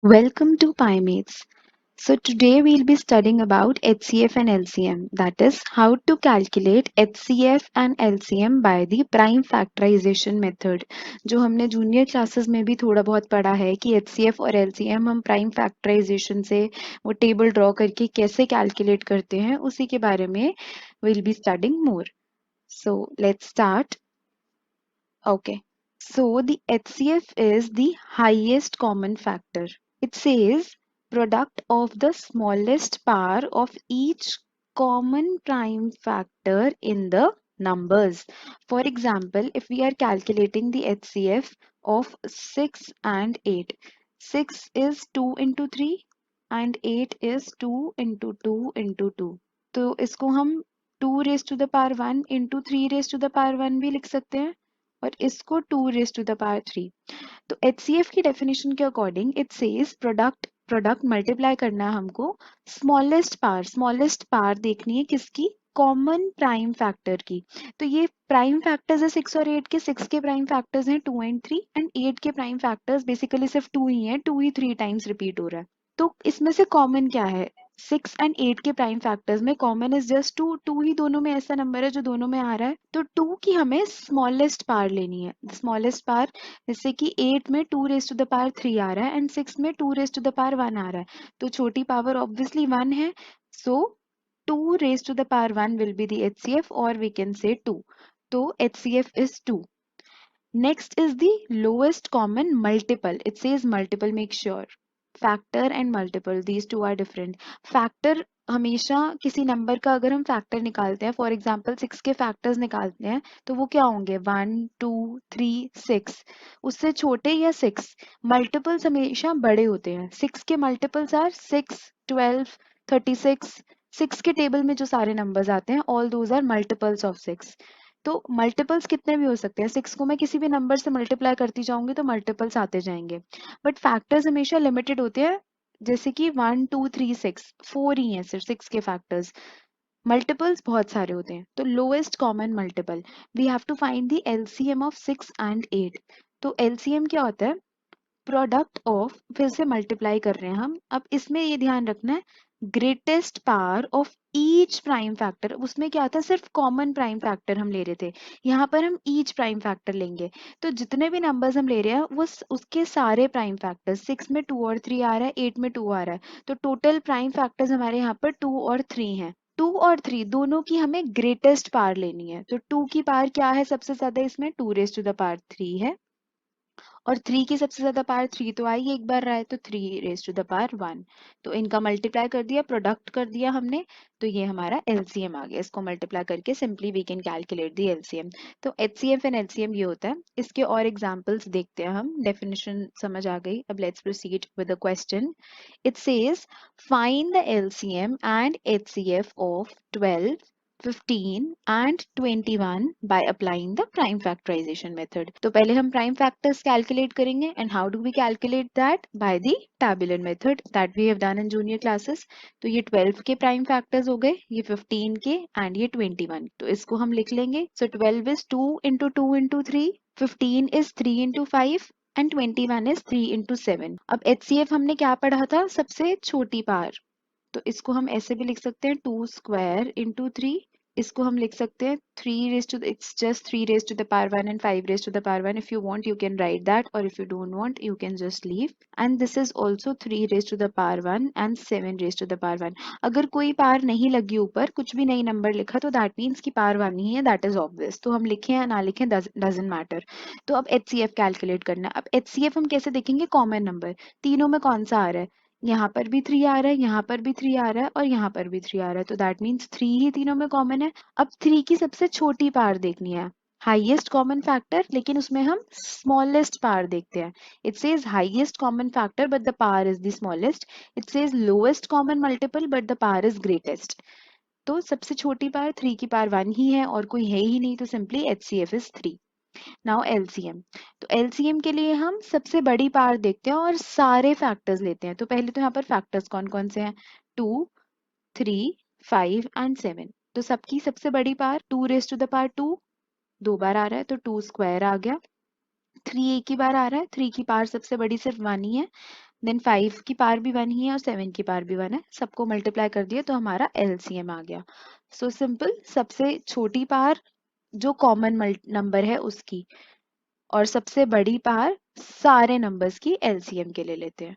Welcome to PyMates. So today we'll be studying about HCF and LCM, that is how to calculate HCF and LCM by the prime factorization method. जो हमने junior classes में भी थोड़ा बहुत पढ़ा है कि HCF और LCM हम प्राइम फैक्टराइजेशन से वो टेबल ड्रॉ करके कैसे कैलकुलेट करते हैं उसी के बारे में we'll be studying more. So let's start. Okay. So the HCF is the highest common factor. It says product of the smallest power of each common prime factor in the numbers. For example, if we are calculating the HCF of 6 and 8, 6 is 2 into 3 and 8 is 2 into 2 into 2. तो इसको हम 2 raised to the power 1 into 3 raised to the power 1 भी लिख सकते हैं और इसको 2 raised to the power 3. तो HCF की डेफिनेशन के according it says product multiply करना है हमको स्मॉलेस्ट पावर देखनी है किसकी कॉमन प्राइम फैक्टर की. तो ये प्राइम फैक्टर्स है 6 और 8 के. 6 के प्राइम फैक्टर्स हैं 2 एंड 3 एंड 8 के प्राइम फैक्टर्स बेसिकली सिर्फ 2 ही है. 2 ही 3 टाइम्स रिपीट हो रहा है. तो इसमें से कॉमन क्या है? 6 एंड 8 के प्राइम फैक्टर्स में कॉमन इज जस्ट 2. 2 ही दोनों में ऐसा नंबर है जो दोनों में आ रहा है. तो 2 की हमें स्मॉलेस्ट पावर लेनी है. स्मॉलेस्ट पावर जैसे कि 8 में 2 रेज टू द पावर 3 आ रहा है एंड 6 में 2 रेज टू द पावर 1 आ रहा है. तो छोटी पावर ऑब्वियसली 1 है. So 2 raise to the power 1 will be the HCF or we can say 2. तो HCF is 2. Next is the lowest common multiple. It says multiple, make sure. Factor and multiple, these two are different. Factor हमेशा किसी number का अगर हम factor निकालते हैं, for example 6 के factors निकालते हैं तो वो क्या होंगे? 1 2 3 6. उससे छोटे या 6. मल्टीपल्स हमेशा बड़े होते हैं. 6 के मल्टीपल्स आर 6 12 36. 6 के टेबल में जो सारे नंबर्स आते हैं all those are multiples of 6. तो मल्टीपल्स कितने भी हो सकते हैं. 6 को मैं किसी भी नंबर से मल्टीप्लाई करती जाऊंगी तो मल्टीपल्स आते जाएंगे. बट फैक्टर्स हमेशा लिमिटेड होते हैं. जैसे कि 1 2 3 6 4 ही हैं सिर्फ 6 के फैक्टर्स. मल्टीपल्स बहुत सारे होते हैं. तो lowest common multiple we have to find the LCM of 6 and 8. तो एलसीएम क्या होता है? प्रोडक्ट ऑफ, फिर से मल्टीप्लाई कर रहे हैं हम. अब इसमें ये ध्यान रखना है greatest power of each prime factor. उसमें क्या था? सिर्फ कॉमन प्राइम फैक्टर हम ले रहे थे. यहाँ पर हम ईच प्राइम फैक्टर लेंगे. तो जितने भी नंबर्स हम ले रहे हैं वो उसके सारे प्राइम फैक्टर्स. 6 में 2 और 3 आ रहा है, 8 में 2 आ रहा है. तो टोटल प्राइम फैक्टर्स हमारे यहाँ पर 2 और 3 हैं. 2 और 3 दोनों की हमें ग्रेटेस्ट पावर लेनी है. तो 2 की पावर क्या है सबसे ज्यादा? इसमें 2 रेज टू द पावर 3 है और 3 की सबसे ज्यादा पावर 3 तो आई एक बार रहा है. तो 3 रेज टू द पावर 1. तो इनका मल्टीप्लाई कर दिया, प्रोडक्ट कर दिया हमने. तो ये हमारा एलसीएम आ गया. इसको मल्टीप्लाई करके simply we can calculate the LCM. तो एचसीएफ एंड एलसीएम ये होता है. इसके और एग्जांपल्स देखते हैं हम. डेफिनेशन समझ आ गई. अब let's proceed with the question. It says find the LCM and HCF of 12 15 and 21 by applying the prime factorization method. तो पहले हम prime factors calculate करेंगे. And how do we calculate that? By the tabular method that we have done in junior classes. तो ये 12 के prime factors हो गए, ये 15 के and ये 21. तो इसको हम लिख लेंगे. So 12 is 2 into 2 into 3, 15 is 3 into 5 and 21 is 3 into 7. अब HCF हमने क्या पढ़ा था? सबसे छोटी पावर. तो इसको हम ऐसे भी लिख सकते हैं 2 स्क्वायर इंटू 3. इसको हम लिख सकते हैं 3 raise to, it's just 3 raise to the power 1 and 5 raise to the power 1. If you want you can write that और if you don't want you can just leave. And this is also 3 raise to the power 1 and 7 raise to the power 1. अगर कोई power नहीं लगी ऊपर, कुछ भी नहीं number लिखा, तो दैट मीन्स की पावर 1 ही है. That is obvious. तो हम लिखें या ना लिखें डजंट मैटर. तो अब HCF कैलकुलेट करना है. अब HCF हम कैसे देखेंगे? Common number. तीनों में कौन सा आ रहा है? यहाँ पर भी 3 आ रहा है, यहाँ पर भी 3 आ रहा है और यहाँ पर भी 3 आ रहा है. तो दैट मीन्स 3 ही तीनों में कॉमन है. अब 3 की सबसे छोटी पावर देखनी है. हाईएस्ट कॉमन फैक्टर, लेकिन उसमें हम स्मॉलेस्ट पावर देखते हैं. It says highest common factor but the power is the smallest. It says lowest common multiple but the power is greatest. तो सबसे छोटी पावर 3 की पावर 1 ही है और कोई है ही नहीं. तो simply HCF is 3. Now LCM. तो एलसीएम के लिए हम सबसे बड़ी पावर देखते हैं और सारे फैक्टर्स लेते हैं. तो पहले तो यहाँ पर फैक्टर्स कौन कौन से हैं? 2 3 5 एंड 7. तो सबकी सबसे बड़ी power 2 raise to the power 2 दो बार आ रहा है तो 2 स्क्वायर आ गया. 3 एक ही बार आ रहा है. 3 की पावर सबसे बड़ी सिर्फ 1 ही है. देन 5 की पावर भी 1 ही है और 7 की पावर भी 1 है, सबको मल्टीप्लाई कर दिया तो हमारा एलसीएम आ गया। सो सिंपल, सबसे छोटी पावर जो कॉमन नंबर है उसकी, और सबसे बड़ी पावर सारे नंबर्स की एलसीएम के लिए लेते हैं।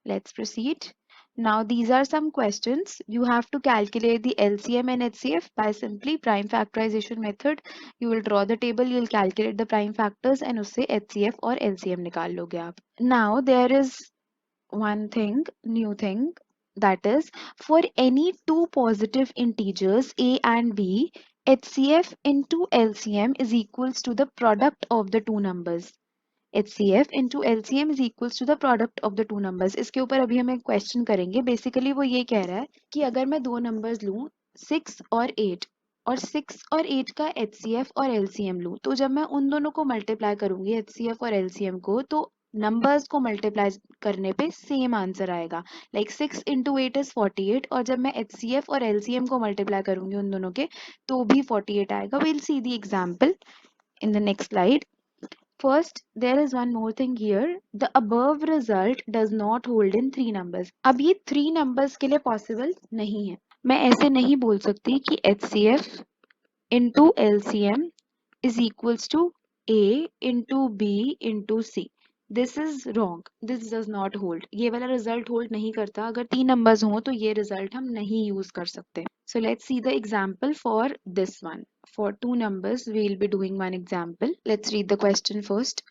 Let's proceed. Now these are some questions. You have to calculate the LCM and HCF by simply prime factorization method. You will draw the table, you will calculate the prime factors and उससे HCF और LCM निकाल लोगे आप. Now there is one thing, new thing, that is for any two positive integers a and b, HCF into LCM is equals to the product of the two numbers. HCF into LCM is equals to the product of the two numbers. इसके ऊपर अभी हम एक question करेंगे। Basically वो ये कह रहा है कि अगर मैं दो नंबर्स लूँ 6 और 8 और 6 और 8 का HCF और LCM लूँ, तो जब मैं उन दोनों को मल्टीप्लाई करूंगी HCF और LCM को, तो नंबर्स को मल्टीप्लाई करने पे सेम आंसर आएगा। लाइक 6 इंटू 8 इज 48 और जब मैं HCF और LCM को मल्टीप्लाई करूंगी उन दोनों के तो भी 48 आएगा। Will see the example in the next slide. First, there is one more thing here. The above result does not hold in three numbers. अब ये three numbers के लिए possible नहीं है। मैं ऐसे नहीं बोल सकती कि HCF into LCM is equals to A into B into C. This is wrong. This does not hold. ये वाला result hold नहीं करता। अगर तीन numbers हों तो ये result हम नहीं use कर सकते। So let's see the example for this one. For two numbers, we will be doing one example. Let's read the question first.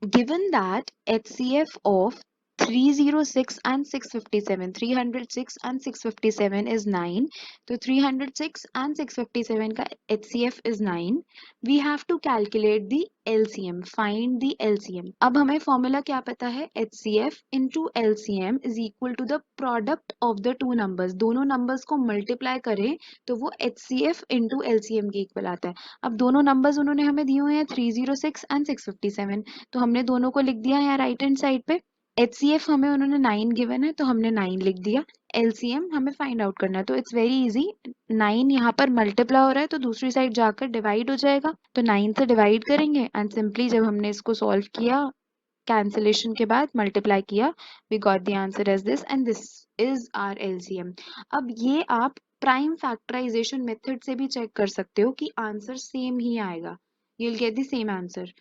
Given that HCF of 306 and 657, 306 and 657 is 9, तो 306 and 657 का HCF is 9. We have to calculate the LCM, find the LCM. अब हमें formula क्या पता है? HCF into LCM is equal to the product of the two numbers. दोनों numbers को multiply करें तो वो HCF into LCM के इक्वल आता है। अब दोनों numbers उन्होंने हमें दिए हुए हैं 306 and 657, तो हमने दोनों को लिख दिया यहाँ राइट हैंड साइड पे। HCF हमें उन्होंने 9 गिवन है तो हमने 9 लिख दिया। LCM हमें फाइंड आउट करना है, तो इट्स वेरी इजी। 9 यहाँ पर मल्टीप्लाई हो रहा है तो दूसरी साइड जाकर डिवाइड हो जाएगा, तो 9 से डिवाइड करेंगे एंड सिंपली जब हमने इसको सॉल्व किया कैंसिलेशन के बाद मल्टीप्लाई किया, we got the answer as this and this is our LCM। अब ये आप प्राइम फैक्टराइजेशन मेथड से भी चेक कर सकते हो कि आंसर सेम ही आएगा। You will get the same answer.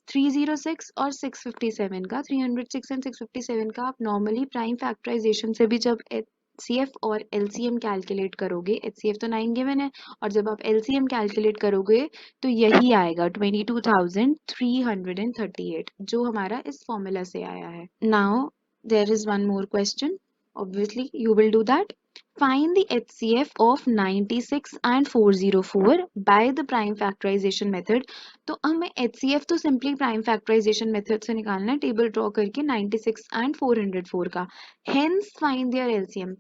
306 और 657 का, 306 एंड 657 का आप नॉर्मली प्राइम फैक्टराइजेशन से भी जब HCF और LCM कैलकुलेट करोगे, HCF तो 9 गिवन है और जब आप LCM कैलकुलेट करोगे तो यही आएगा 22,338 जो हमारा इस फॉर्मूला से आया है। Now there is one more question, obviously you will do that. Find the HCF of 96 and 404 by the prime factorization method. तो हमें HCF तो सिंपली प्राइम फैक्टराइजेशन मेथड से निकालना है, टेबल ड्रॉ करके 96 and 404 का। Hence find their LCM.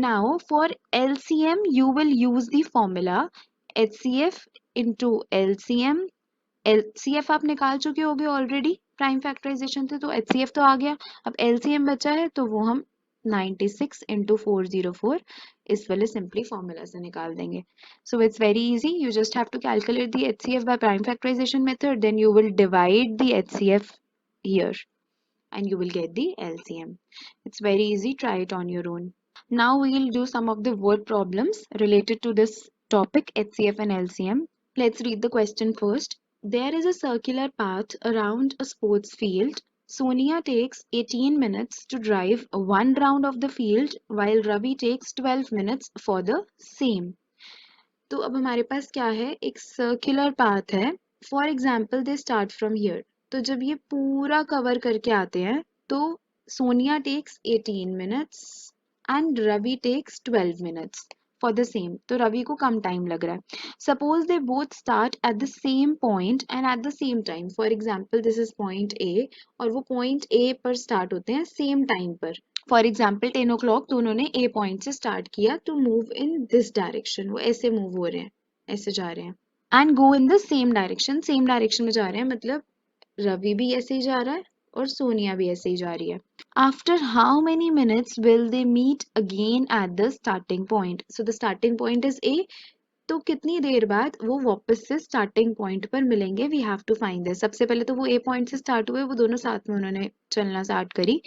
Now for LCM you will use the formula HCF into LCM. LCF आप निकाल चुके होगे ऑलरेडी प्राइम फैक्टराइजेशन से, तो HCF तो आ गया। अब LCM बचा है तो वो हम 96 into 404 इस वाले सिंपली फॉर्मूला से निकाल देंगे। So it's very easy. You just have to calculate the HCF by prime factorization method. Then you will divide the HCF here and you will get the LCM. It's very easy. Try it on your own. Now we will do some of the word problems related to this topic HCF and LCM. Let's read the question first. There is a circular path around a sports field. Sonia takes 18 minutes to drive one round of the field while Ravi takes 12 minutes for the same. तो अब हमारे पास क्या है, एक circular path है। For example they start from here, तो जब ये पूरा कवर करके आते हैं तो Sonia takes 18 minutes and Ravi takes 12 minutes for the same, तो रवि को कम टाइम लग रहा है। Suppose they both start at the same point and at the same time. For example this is point A और वो पॉइंट ए पर स्टार्ट होते हैं सेम टाइम पर। फॉर एग्जाम्पल 10 o'clock तो उन्होंने ए पॉइंट से स्टार्ट किया to move in this direction, वो ऐसे मूव हो रहे हैं, ऐसे जा रहे हैं and go in the same direction, same direction में जा रहे हैं, मतलब रवि भी ऐसे ही जा रहा है और सोनिया भी ऐसे ही जा रही है। After how many minutes will they meet again at the starting point? So the starting point is A, तो कितनी देर बाद वो वापस से स्टार्टिंग पॉइंट पर मिलेंगे? We have to find this. सबसे पहले तो वो ए पॉइंट से स्टार्ट हुए, वो दोनों साथ में उन्होंने चलना स्टार्ट करी।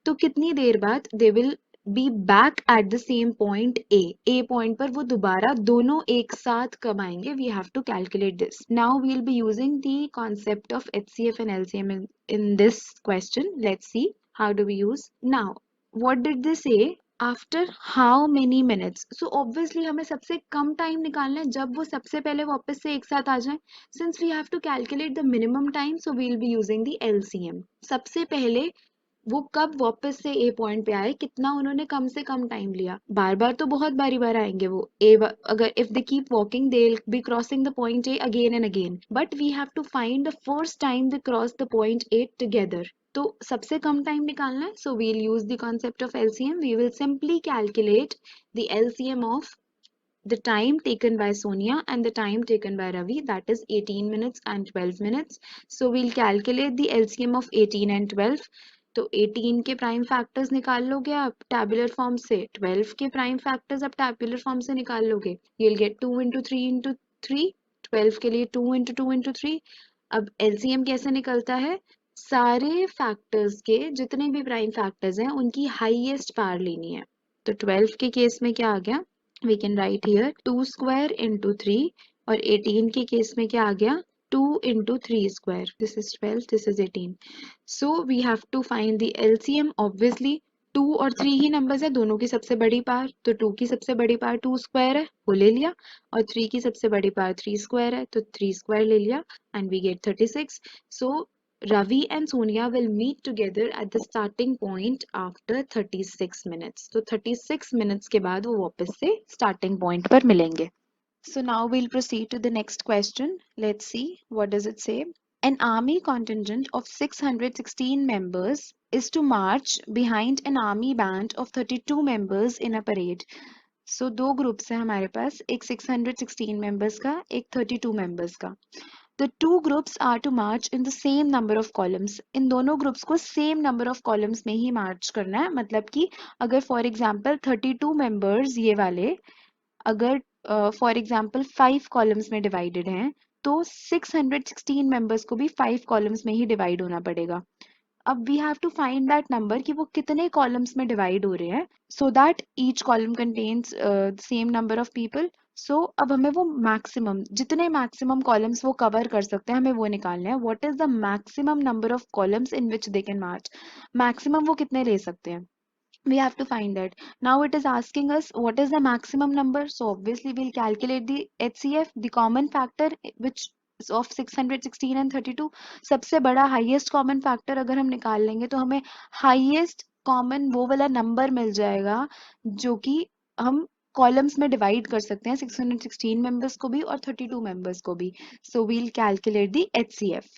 तो कितनी देर बाद they will be back at the same point A point पर वो दोबारा दोनों एक साथ कब आएंगे, we have to calculate this. Now we will be using the concept of HCF and LCM in this question. Let's see how do we use. Now what did they say? After how many minutes. So obviously हमें सबसे कम टाइम निकालना है जब वो सबसे पहले वापस से एक साथ आ जाए. Since we have to calculate the minimum time, so we will be using the LCM. सबसे पहले वो कब वापस से ए पॉइंट पे आए, कितना उन्होंने कम से कम टाइम लिया. बार बार तो बहुत बारी बार आएंगे वो अगर if they keep walking they will be crossing the point A again and again, but we have to find the first time they cross the point A together. तो सबसे कम टाइम निकालना है. So we will use the concept of LCM. We will simply calculate the LCM of the time taken by Sonia and the time taken by Ravi, that is 18 minutes and 12 minutes. So we'll calculate the LCM of 18 and 12. तो 18 के prime factors निकाल लोगे आप tabular form से, 12 के prime factors आप tabular form से निकाल लोगे. you'll get 2 into 3 into 3. 12 के लिए 2 into 2 into 3. अब LCM कैसे निकलता है, सारे फैक्टर्स के जितने भी प्राइम फैक्टर्स हैं उनकी हाईएस्ट पावर लेनी है. तो 12 के केस में क्या आ गया, we can write here 2 square into 3, और 18 के केस में क्या आ गया 2 into 3 square. This is 12, this is 18. So we have to find the LCM. Obviously 2 और 3 ही नंबर्स है, दोनों की सबसे बड़ी पावर, तो 2 की सबसे बड़ी पावर 2 स्क्वायर है, वो ले लिया, और 3 की सबसे बड़ी पावर 3 स्क्वायर है, तो 3 स्क्वायर ले लिया, and we get 36. So Ravi and Sonia will meet together at the starting point after 36 minutes. तो 36 minutes के बाद वो वापस से starting point पर मिलेंगे. So now we'll proceed to the next question. Let's see what does it say. An army contingent of 616 members is to march behind an army band of 32 members in a parade. So दो groups हैं हमारे पास, एक 616 members का, एक 32 members का. The two groups are to march in the same number of columns. इन दोनों groups को same number of columns में ही मार्च करना है. मतलब कि अगर फॉर एग्जांपल 32 मेंबर्स ये वाले अगर फॉर एग्जांपल 5 कॉलम्स में डिवाइडेड हैं, तो 616 मेंबर्स को भी 5 कॉलम्स में ही डिवाइड होना पड़ेगा. अब we have to find that number कि वो कितने कॉलम्स में डिवाइड हो रहे हैं, so that each column contains same number of people. So अब हमें वो मैक्सिमम, जितने मैक्सिमम कॉलम्स वो कवर कर सकते हैं, हमें वो निकालना है. What is the maximum number of columns in which they can March. Maximum वो कितने ले सकते हैं, we have to find that. Now it is asking us what is the maximum number. So obviously we'll calculate the HCF, the common factor which is of 616 and 32. सबसे बड़ा highest common factor अगर हम निकाल लेंगे तो हमें highest common वो वाला number मिल जाएगा जो कि हम कॉलम्स में डिवाइड कर सकते हैं 616 मेंबर्स को भी और 32 मेंबर्स को भी. So we'll calculate the HCF.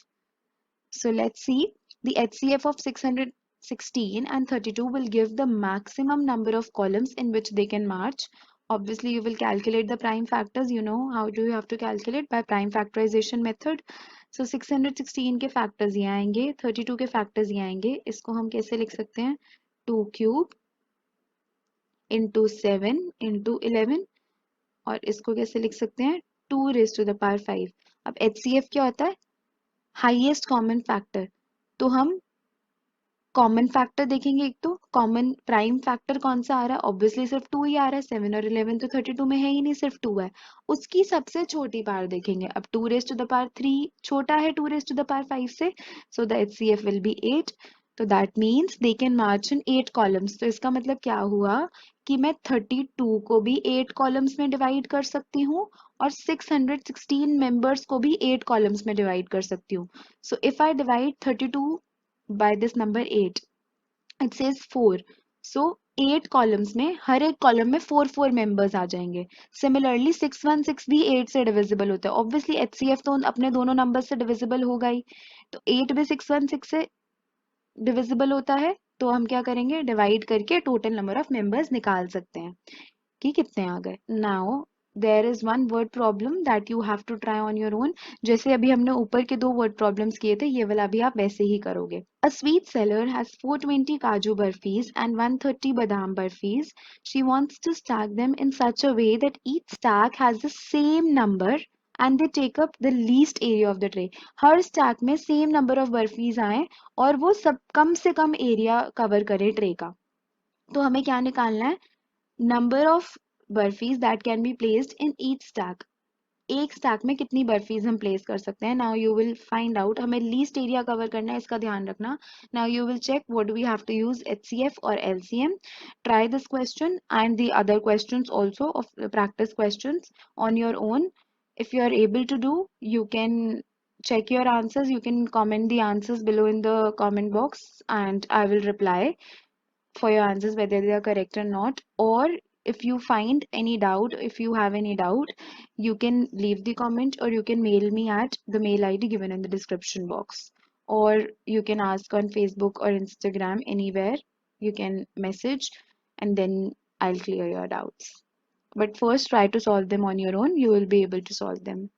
So let's see. The HCF of 616 and 32 will give the maximum number of columns in which they can march. Obviously, you will calculate the prime factors. You know how do you have to calculate by prime factorization method. So 616 के factors ये आएंगे, 32 के factors ये आएंगे. इसको हम कैसे लिख सकते हैं, 2 cube into 7 into 11, और इसको कैसे लिख सकते हैं 2 raised to the power 5. अब HCF क्या होता है, हाईएस्ट कॉमन फैक्टर. तो हम कॉमन फैक्टर देखेंगे. एक तो कॉमन प्राइम फैक्टर कौन सा आ रहा है, ऑब्वियसली सिर्फ 2 ही आ रहा है. 7 और 11 तो 32 में है ही नहीं, सिर्फ 2 है. उसकी सबसे छोटी पावर देखेंगे. अब 2 रेज टू द पावर 3 छोटा है 2 रेज टू द पावर 5 से, so the HCF will be 8. तो that means they can March in 8 columns. तो इसका मतलब क्या हुआ कि मैं 32 को भी 8 कॉलम्स में डिवाइड कर सकती हूँ और 616 मेंबर्स को भी 8 कॉलम्स में डिवाइड कर सकती हूँ. So if I divide 32 by this number 8, it says 4. So 8 columns में हर एक कॉलम में 4 मेंबर्स आ जाएंगे. सिमिलरली 616 भी 8 से डिविजिबल होता है. ऑब्वियसली HCF तो अपने दोनों नंबर से डिविजिबल होगा ही, तो 8 भी 616 से डिविजिबल होता है. तो हम क्या करेंगे, डिवाइड करके टोटल नंबर ऑफ मेंबर्स निकाल सकते हैं कि कितने आ गए. Now there is one word problem that you have to try on your own. जैसे अभी हमने ऊपर के 2 वर्ड प्रॉब्लम्स किए थे, ये वाला भी आप वैसे ही करोगे. अ स्वीट सेलर हैज 420 काजू बर्फीज and 130 badam barfis. She wants to stack them in such a way that each stack has the same number and they take up the least area of the tray. Her stack में same number of burfies आए और वो सब कम से कम area cover करे tray का. तो हमें क्या निकालना है? Number of burfies that can be placed in each stack. एक स्टैक में कितनी बर्फीज हम प्लेस कर सकते हैं. Now you will find out. हमें लीस्ट एरिया कवर करना है, इसका ध्यान रखना. Now you will check what do we have to use, HCF और LCM. Try this question and the other questions also of practice questions on your own. If you are able to do, you can check your answers. You can comment the answers below in the comment box and I will reply for your answers whether they are correct or not. Or if you find any doubt, if you have any doubt, you can leave the comment or you can mail me at the mail ID given in the description box, or you can ask on Facebook or Instagram, anywhere you can message, and then I'll clear your doubts. But first try to solve them on your own. You will be able to solve them.